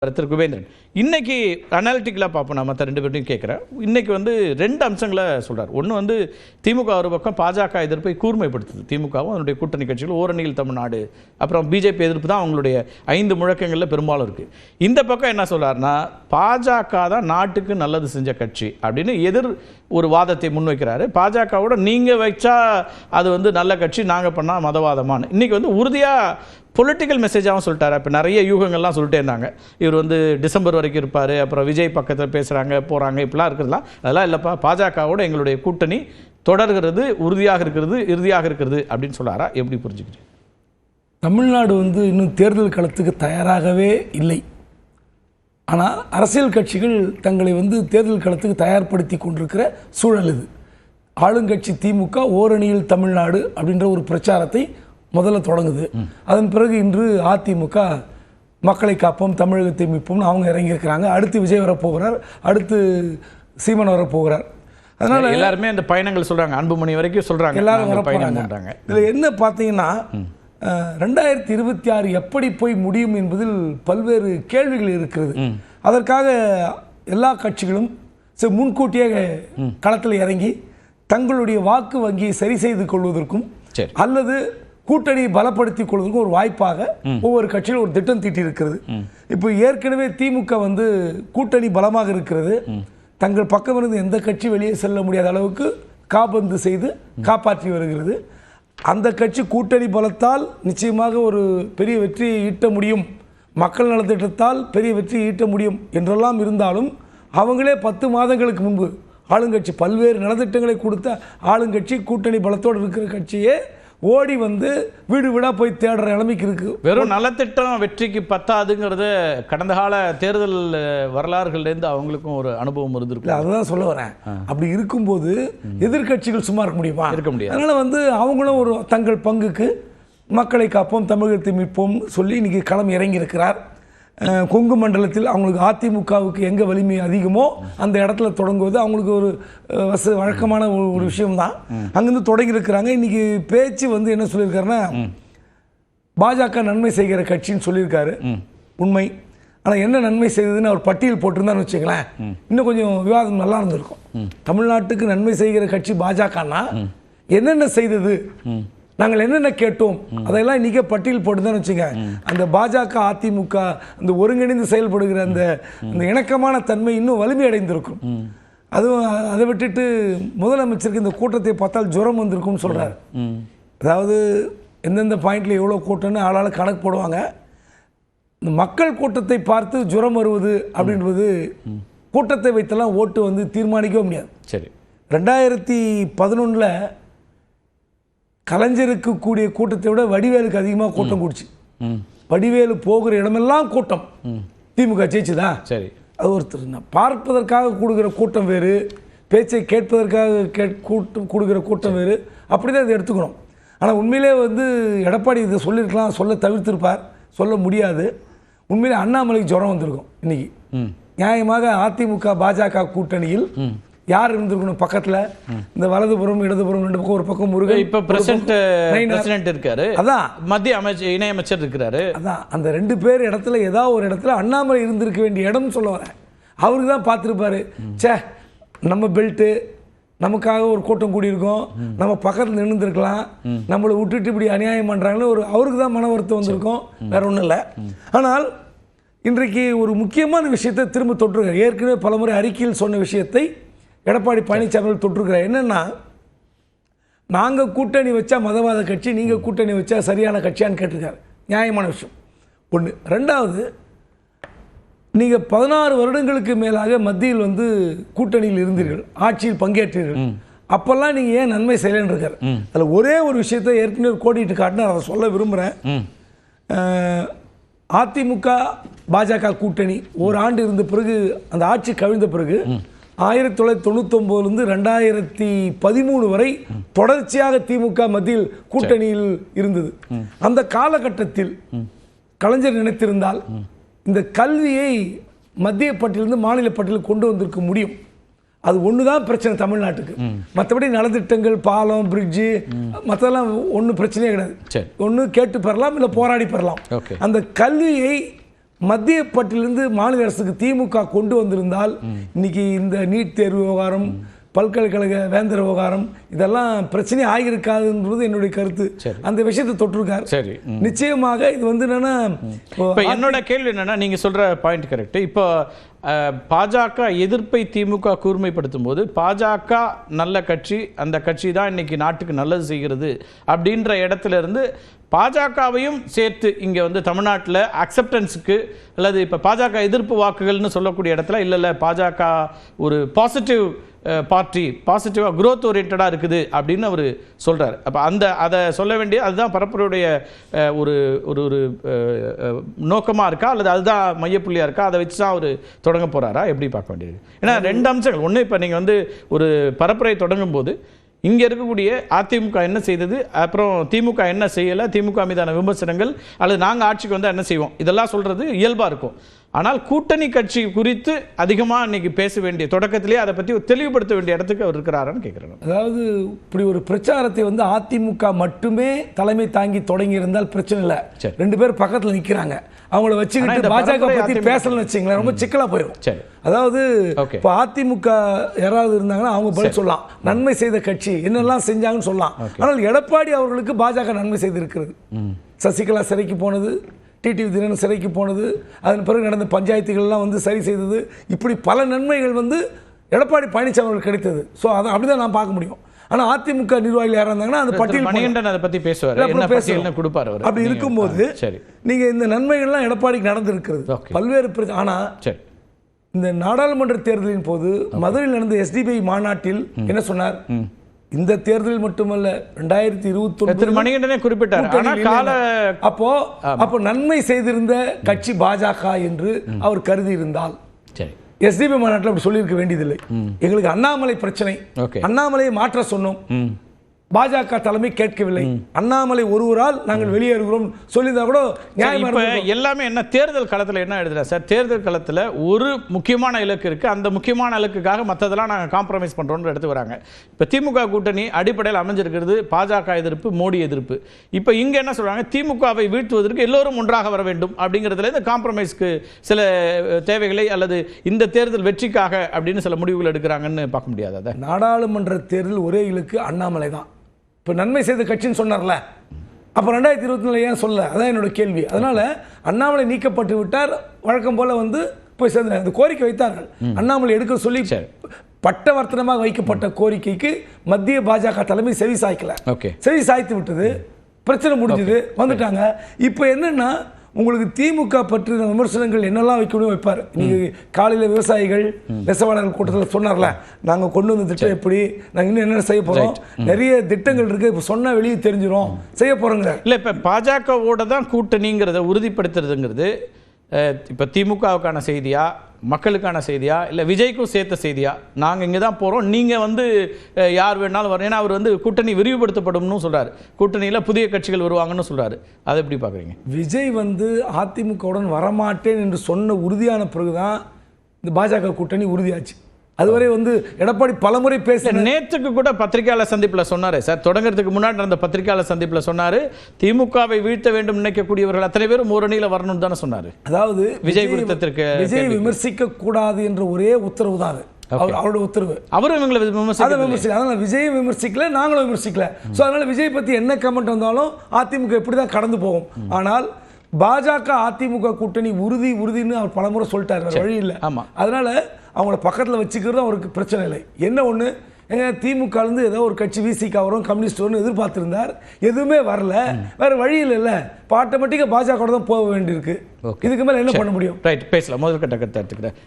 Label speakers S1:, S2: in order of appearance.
S1: திரு குபேந்திரன் இன்னைக்கு அனாலிட்டிக்கலாக பார்ப்போம். நான் மற்ற ரெண்டு பேர்ட்டையும் கேட்குறேன். இன்னைக்கு ரெண்டு அம்சங்களை சொல்கிறார். ஒன்று திமுக ஒரு பக்கம் பாஜக எதிர்ப்பை கூர்மைப்படுத்துது. திமுகவும் அதனுடைய கூட்டணி கட்சிகள் ஓரணியில் தமிழ்நாடு, அப்புறம் பிஜேபி எதிர்ப்பு தான் அவங்களுடைய 5 முழக்கங்களில் பெரும்பாலும் இருக்குது. இந்த பக்கம் என்ன சொல்கிறாருன்னா, பாஜக தான் நாட்டுக்கு நல்லது செஞ்ச கட்சி அப்படின்னு எதிர் ஒரு வாதத்தை முன்வைக்கிறாரு. பாஜகவோட நீங்கள் வச்சா அது நல்ல கட்சி, நாங்கள் பண்ணால் மதவாதமானு இன்னைக்கு உறுதியாக பொலிட்டிக்கல் மெசேஜாகவும் சொல்லிட்டாரு. இப்போ நிறைய யூகங்கள்லாம் சொல்லிட்டே இருந்தாங்க. இவர் டிசம்பர் வரைக்கும் இருப்பார், அப்புறம் விஜய் பக்கத்தில் பேசுகிறாங்க போகிறாங்க, இப்படிலாம் இருக்கிறதுலாம் அதெல்லாம் இல்லைப்பா, பாஜகவோட எங்களுடைய கூட்டணி தொடர்கிறது, உறுதியாக இருக்கிறது, இறுதியாக இருக்கிறது அப்படின்னு சொல்லாரா? எப்படி புரிஞ்சுக்கிறீங்க?
S2: தமிழ்நாடு இன்னும் தேர்தல் களத்துக்கு தயாராகவே இல்லை. ஆனால் அரசியல் கட்சிகள் தங்களை தேர்தல் களத்துக்கு தயார்படுத்தி கொண்டிருக்கிற சூழல் இது. ஆளுங்கட்சி திமுக ஓரணியில் தமிழ்நாடு அப்படின்ற ஒரு பிரச்சாரத்தை முதல்ல தொடங்குது. அதன் பிறகு இன்று அதிமுக மக்களை காப்போம், தமிழகத்தை மீட்போம்னு அவங்க இறங்கியிருக்கிறாங்க. அடுத்து விஜய் வரப்போகிறார், அடுத்து சீமான் வரப்போகிறார்.
S1: அதனால எல்லாருமே அந்த பயணங்கள் சொல்றாங்க, அன்புமணி வரைக்கும் சொல்றாங்க, எல்லாரும் வரப்போறாங்க.
S2: இதில் என்ன பார்த்தீங்கன்னா, 2026 எப்படி போய் முடியும் என்பதில் பல்வேறு கேள்விகள் இருக்கிறது. அதற்காக எல்லா கட்சிகளும் முன்கூட்டியே களத்தில் இறங்கி தங்களுடைய வாக்கு வங்கியை சரி செய்து கொள்வதற்கும் அல்லது கூட்டணி பலப்படுத்திக் கொள்வதற்கும் ஒரு வாய்ப்பாக ஒவ்வொரு கட்சியிலும் ஒரு திட்டம் தீட்டி இருக்கிறது. இப்போ ஏற்கனவே திமுக கூட்டணி பலமாக இருக்கிறது. தங்கள் பக்கம் இருந்து எந்த கட்சி வெளியே செல்ல முடியாத அளவுக்கு காபந்து செய்து காப்பாற்றி வருகிறது. அந்த கட்சி கூட்டணி பலத்தால் நிச்சயமாக ஒரு பெரிய வெற்றியை ஈட்ட முடியும், மக்கள் நலத்திட்டத்தால் பெரிய வெற்றியை ஈட்ட முடியும் என்றெல்லாம் இருந்தாலும், அவங்களே 10 மாதங்களுக்கு முன்பு ஆளுங்கட்சி பல்வேறு நலத்திட்டங்களை கொடுத்த ஆளுங்கட்சி கூட்டணி பலத்தோடு இருக்கிற கட்சியே ஓடி வீடு வீடா போய் தேடுற நிலைமைக்கு இருக்கு.
S1: வெறும் நலத்திட்டம் வெற்றிக்கு பத்தாதுங்கிறத கடந்த கால தேர்தல் வரலாறுகள்லேருந்து அவங்களுக்கும் ஒரு அனுபவம் இருந்திருக்கு.
S2: அதுதான் சொல்ல வரேன். அப்படி இருக்கும்போது எதிர்கட்சிகள் சும்மா இருக்க முடியுமா?
S1: இருக்க முடியாது.
S2: அதனால அவங்களும் ஒரு தங்கள் பங்குக்கு மக்களை காப்போம், தமிழகத்தை மீட்போம் சொல்லி இன்னைக்கு களம் இறங்கி இருக்கிறார். கொங்கு மண்டலத்தில் அவங்களுக்கு அதிமுகவுக்கு எங்கே வலிமை அதிகமோ அந்த இடத்துல தொடங்குவது அவங்களுக்கு ஒரு வழக்கமான ஒரு விஷயம்தான். அங்கேருந்து தொடங்கி இருக்கிறாங்க. இன்னைக்கு பேச்சு என்ன சொல்லியிருக்காருன்னா, பாஜக நன்மை செய்கிற கட்சின்னு சொல்லியிருக்காரு. உண்மை. ஆனால் என்ன நன்மை செய்ததுன்னு அவர் பட்டியல் போட்டிருந்தான்னு வச்சுக்கலாம், இன்னும் கொஞ்சம் விவாதம் நல்லா இருந்திருக்கும். தமிழ்நாட்டுக்கு நன்மை செய்கிற கட்சி பாஜகன்னா என்னென்ன செய்தது, நாங்கள் என்னென்ன கேட்டோம், அதெல்லாம் இன்னைக்கே பட்டியல் போட்டுதான் வச்சுங்க. அந்த பாஜக அதிமுக அந்த ஒருங்கிணைந்து செயல்படுகிற அந்த இணக்கமான தன்மை இன்னும் வலிமை அடைந்திருக்கும். அதுவும் அதை விட்டுட்டு முதலமைச்சருக்கு இந்த கூட்டத்தை பார்த்தால் ஜுரம் வந்திருக்கும்னு சொல்றாரு. அதாவது எந்தெந்த பாயிண்ட்ல எவ்வளோ கூட்டம்னு ஆளால் கணக்கு போடுவாங்க. இந்த மக்கள் கூட்டத்தை பார்த்து ஜுரம் வருவது அப்படின்றது கூட்டத்தை வைத்தெல்லாம் ஓட்டு தீர்மானிக்கவே முடியாது.
S1: சரி,
S2: 2011 கலைஞருக்கு கூடிய கூட்டத்தை விட வடிவேலுக்கு அதிகமாக கூட்டம் கூடுச்சு. வடிவேலு போகிற இடமெல்லாம் கூட்டம். திமுக ஜெயிச்சுதா?
S1: சரி,
S2: அது ஒருத்தர் பார்ப்பதற்காக கூடுகிற கூட்டம் வேறு, பேச்சை கேட்பதற்காக கூடுகிற கூட்டம் வேறு. அப்படிதான் இதை எடுத்துக்கணும். ஆனால் உண்மையிலே எடப்பாடி இதை சொல்லியிருக்கலாம், சொல்ல தவிர்த்திருப்பார், சொல்ல முடியாது. உண்மையிலே அண்ணாமலைக்கு ஜுரம் வந்திருக்கும் இன்னைக்கு. நியாயமாக அதிமுக பாஜக கூட்டணியில் யார் இருந்திருக்கணும் பக்கத்துல? இந்த வலதுபுறம் இடதுபுறம் ரெண்டு பக்கம், ஒரு பக்கம் முருகன்,
S1: இப்ப பிரசிடென்ட் இருக்காரு, அதான் மத்திய அமைச்சர் இணையமைச்சர் இருக்காரு.
S2: அதான் அந்த 2 பேர் இடத்துல ஏதாவது ஒரு இடத்துல அண்ணாமலை இருந்திருக்க வேண்டிய இடம் சொல்ல வரேன். அவருக்கு தான் பார்த்துருப்பாரு, சே நம்ம பெல்ட்டு நமக்காக ஒரு கூட்டம் கூடியிருக்கோம், நம்ம பக்கத்தில் நின்றுருக்கலாம், நம்மளை விட்டுட்டு இப்படி அநியாயம் பண்றாங்கன்னு அவருக்கு தான் மன வருத்தம் வந்திருக்கும், வேற ஒன்றும் இல்லை. ஆனால் இன்றைக்கு ஒரு முக்கியமான விஷயத்தை திரும்ப தொற்றுகிறார். ஏற்கனவே பலமுறை அறிக்கையில் சொன்ன விஷயத்தை எடப்பாடி பழனிசாமி தொற்றுக்கிறார். என்னன்னா, நாங்கள் கூட்டணி வச்சா மதவாத கட்சி, நீங்கள் கூட்டணி வச்சா சரியான கட்சியான்னு கேட்டிருக்காரு. நியாயமான விஷயம் ஒன்று. ரெண்டாவது, நீங்கள் 16 வருடங்களுக்கு மேலாக மத்தியில் கூட்டணியில் இருந்தீர்கள், ஆட்சியில் பங்கேற்றீர்கள், அப்பெல்லாம் நீங்கள் ஏன் நன்மை செய்யலன்னு இருக்காரு. அதில் ஒரே ஒரு விஷயத்தை ஏற்கனவே கோடிட்டு காட்டினா அதை சொல்ல விரும்புகிறேன். அதிமுக பாஜக கூட்டணி ஒரு ஆண்டு இருந்த பிறகு, அந்த ஆட்சி கவிழ்ந்த பிறகு 1999 2013 வரை தொடர்ச்சியாக திமுக மத்தியில் கூட்டணியில் இருந்தது. அந்த காலகட்டத்தில் கலைஞர் நினைத்திருந்தால் இந்த கல்வியை மத்திய பட்டியலிருந்து மாநில பட்டியலில் கொண்டு வந்திருக்க முடியும். அது ஒண்ணுதான் பிரச்சனை தமிழ்நாட்டுக்கு. மற்றபடி நலத்திட்டங்கள், பாலம், பிரிட்ஜ், மற்றெல்லாம் ஒன்றும் பிரச்சனையே கிடையாது. ஒன்று கேட்டு பெறலாம், இல்லை போராடி பெறலாம். அந்த கல்வியை மத்திய பட்டியலிருந்து மாநில அரசுக்கு திமுக கொண்டு வந்திருந்தால் இன்னைக்கு இந்த நீட் தேர்வு விவகாரம், பல்கலைக்கழக வேந்தர் விவகாரம் இதெல்லாம் பிரச்சனை ஆகியிருக்காதுன்றது என்னுடைய கருத்து. அந்த விஷயத்தை தொட்டிருக்காரு.
S1: சரி,
S2: நிச்சயமாக இது வந்து என்னன்னா,
S1: இப்போ என்னோட கேள்வி என்னன்னா, நீங்க சொல்ற பாயிண்ட் கரெக்ட். இப்போ பாஜக எதிர்ப்பை திமுக கூர்மைப்படுத்தும் போது பாஜக நல்ல கட்சி, அந்த கட்சி தான் இன்னைக்கு நாட்டுக்கு நல்லது செய்கிறது அப்படின்ற இடத்துல இருந்து பாஜகவையும் சேர்த்து இங்கே வந்து தமிழ்நாட்டில் அக்செப்டன்ஸுக்கு அல்லது இப்போ பாஜக எதிர்ப்பு வாக்குகள்னு சொல்லக்கூடிய இடத்துல இல்லை பாஜக ஒரு பாசிட்டிவ் பார்ட்டி, பாசிட்டிவாக growth ஓரியன்டாக இருக்குது அப்படின்னு அவர் சொல்கிறார். அப்போ அதை சொல்ல வேண்டிய அதுதான் பரப்புரையுடைய ஒரு ஒரு ஒரு நோக்கமாக இருக்கா அல்லது அதுதான் மையப்புள்ளியாக இருக்கா? அதை வச்சு தான் அவர் தொடங்க போகிறாரா? எப்படி பார்க்க வேண்டியது? ஏன்னா ரெண்டு அம்சங்கள். ஒன்று, இப்போ நீங்கள் வந்து ஒரு பரப்புரை தொடங்கும் போது இங்கே இருக்கக்கூடிய அதிமுக என்ன செய்தது, அப்புறம் திமுக என்ன செய்யலை, திமுக மீதான விமர்சனங்கள், அல்லது நாங்கள் ஆட்சிக்கு வந்தால் என்ன செய்வோம், இதெல்லாம் சொல்கிறது இயல்பாக இருக்கும். ஆனால் கூட்டணி கட்சி குறித்து அதிகமாக இன்னைக்கு பேச வேண்டிய, தொடக்கத்திலேயே அதை பற்றி தெளிவுபடுத்த வேண்டிய இடத்துக்கு அவர் இருக்கிறாரான்னு கேட்குறாங்க.
S2: அதாவது இப்படி ஒரு பிரச்சாரத்தை வந்து அதிமுக மட்டுமே தலைமை தாங்கி தொடங்கி இருந்தால் பிரச்சனை இல்லை. ரெண்டு பேர் பக்கத்தில் நிற்கிறாங்க, அவங்கள வச்சுக்கிட்டு பாஜக பற்றி பேசலன்னு வச்சுங்களேன், ரொம்ப சிக்கலாக போயிடும். அதாவது இப்போ அதிமுக யாராவது இருந்தாங்கன்னா அவங்க பதில் சொல்லலாம், நன்மை செய்த கட்சி என்னெல்லாம் செஞ்சாங்கன்னு சொல்லலாம். ஆனால் எடப்பாடி அவர்களுக்கு பாஜக நன்மை செய்திருக்கிறது. சசிகலா சிறைக்கு போனது, டிடிவி தினகரன் சிறைக்கு போனது, அதன் பிறகு நடந்த பஞ்சாயத்துகள்லாம் வந்து சரி செய்தது, இப்படி பல நன்மைகள் வந்து எடப்பாடி பழனிசாமி அவர்களுக்கு கிடைத்தது. ஸோ அதை அப்படிதான் நான் பார்க்க முடியும். ஆனால் அதிமுக நிர்வாகிகள் யாராக இருந்தாங்கன்னா அந்த பட்டியல்
S1: அதை பற்றி பேசுவார், கொடுப்பார்.
S2: அப்படி இருக்கும்போது நீங்க இந்த நன்மைகள்லாம் எடப்பாடிக்கு நடந்திருக்கிறது, பல்வேறு பிரச்சனை. ஆனால் இந்த நாடாளுமன்ற தேர்தலின் போது மதுரையில் நடந்த SDPI மாநாட்டில் என்ன சொன்னார்? இந்த தேர்தலில் மட்டுமல்ல, 2021
S1: மணிகண்டனே குறிப்பிட்டார்.
S2: அப்போ நன்மை செய்திருந்த கட்சி பாஜக என்று அவர் கருதி இருந்தால் SDPI மாநாட்டில் அப்படி சொல்லியிருக்க வேண்டியதில்லை. எங்களுக்கு அண்ணாமலை பிரச்சனை, அண்ணாமலையை மாற்ற சொன்னோம், பாஜக தலைமை கேட்கவில்லை, அண்ணாமலை ஒருவரால் நாங்கள் வெளியேறுகிறோம் சொல்லியிருந்தா கூட நியாயமா.
S1: எல்லாமே என்ன தேர்தல் களத்தில் என்ன எழுதுறா சார்? தேர்தல் களத்தில் ஒரு முக்கியமான இலக்கு இருக்கு, அந்த முக்கியமான இலக்குக்காக மற்றதெல்லாம் நாங்கள் காம்ப்ரமைஸ் பண்றோம்னு எடுத்து வராங்க. இப்போ திமுக கூட்டணி அடிப்படையில் அமைஞ்சிருக்கிறது பாஜக எதிர்ப்பு, மோடி எதிர்ப்பு. இப்போ இங்க என்ன சொல்றாங்க? திமுகவை வீழ்த்துவதற்கு எல்லோரும் ஒன்றாக வர வேண்டும் அப்படிங்கிறதுல இந்த காம்ப்ரமைஸ்க்கு சில தேவைகளை அல்லது இந்த தேர்தல் வெற்றிக்காக அப்படின்னு சில முடிவுகள் எடுக்கிறாங்கன்னு பார்க்க முடியாது.
S2: நாடாளுமன்ற தேர்தல் ஒரே இலக்கு அண்ணாமலை தான். இப்போ நன்மை செய்த கட்சின்னு சொன்னார்ல, அப்போ 2024 ஏன் சொல்ல? அதான் என்னோட கேள்வி. அதனால அண்ணாமலை நீக்கப்பட்டு விட்டார், வழக்கம் போல வந்து போய் சேர்ந்தாங்க. அந்த கோரிக்கை வைத்தார்கள், அண்ணாமலை எடுக்க சொல்லி பட்டவர்த்தனமாக வைக்கப்பட்ட கோரிக்கைக்கு மத்திய பாஜக தலைமை செவி சாய்க்கல, செவி சாய்த்து விட்டது, பிரச்சனை முடிஞ்சது, வந்துட்டாங்க. இப்போ என்னன்னா உங்களுக்கு திமுக பற்றின விமர்சனங்கள் என்னெல்லாம் வைக்கணும் வைப்பார். நீங்க காலையில் விவசாயிகள் நெசவாளர்கள் கூட்டத்தில் சொன்னார்ல, நாங்கள் கொண்டு வந்த திட்டம் எப்படி, நாங்கள் இன்னும் என்ன செய்ய போறோம், நிறைய திட்டங்கள் இருக்கு, இப்போ சொன்னா வெளியே தெரிஞ்சிடும், செய்ய போறோங்க.
S1: இல்லை, இப்போ பாஜகவோட தான் கூட்டணிங்கிறத உறுதிப்படுத்துறதுங்கிறது இப்போ திமுகவுக்கான செய்தியா, மக்களுக்கான செய்தியா, இல்லை விஜய்க்கும் சேர்த்த செய்தியா? நாங்கள் இங்கே தான் போகிறோம், நீங்கள் வந்து யார் வேணாலும் வரும். ஏன்னா அவர் வந்து கூட்டணி விரிவுபடுத்தப்படும்னு சொல்கிறார், கூட்டணியில் புதிய கட்சிகள் வருவாங்கன்னு சொல்கிறாரு. அதை எப்படி பார்க்குறீங்க?
S2: விஜய் வந்து அதிமுகவுடன் வரமாட்டேன் என்று சொன்ன உறுதியான பிறகுதான் இந்த பாஜக கூட்டணி உறுதியாச்சு. அதுவரை வந்து எடப்பாடி பலமுறை பேச,
S1: நேற்றுக்கு கூட பத்திரிகையாளர் சந்திப்பில் சொன்னாரு சார், தொடங்குறதுக்கு முன்னாடி நடந்த பத்திரிகையாளர் சந்திப்பில் சொன்னாரு, திமுகவை வீழ்த்த வேண்டும் நினைக்கக்கூடியவர்கள் அத்தனை பேரும் ஓரணியில் வரணும்னு தானே சொன்னாரு.
S2: அதாவது
S1: விஜய் குறித்தத்திற்கு
S2: விஜய் விமர்சிக்க கூடாது என்ற ஒரே உத்தரவு தான் அது, அவருடைய உத்தரவு.
S1: அவரும் இவங்களை
S2: விமர்சிக்கல, அதனால விஜய் விமர்சிக்கல, நாங்களும் விமர்சிக்கல. ஸோ அதனால விஜய் பத்தி என்ன கமெண்ட் வந்தாலும் அதிமுக இப்படி தான் கடந்து போகும். ஆனால் பாஜக அதிமுக கூட்டணி உறுதின்னு அவர் பலமுறை சொல்லிட்டார், வழி இல்லை. அதனால அவங்கள பக்கத்தில் வச்சுக்கிறது அவருக்கு பிரச்சனை இல்லை. என்ன ஒன்று, திமுக இருந்து ஏதோ ஒரு கட்சி விசிகா வரும், கம்யூனிஸ்ட் வரும் எதிர்பார்த்திருந்தார், எதுவுமே வரல, வேற வழியில் இல்லை, ஆட்டோமேட்டிக்காக பாஜக தான் போக வேண்டியிருக்கு. இதுக்கு மேலே என்ன பண்ண முடியும்?
S1: ரைட், பேசலாம். முதல் கட்ட கருத்தை எடுத்துக்கிறேன்.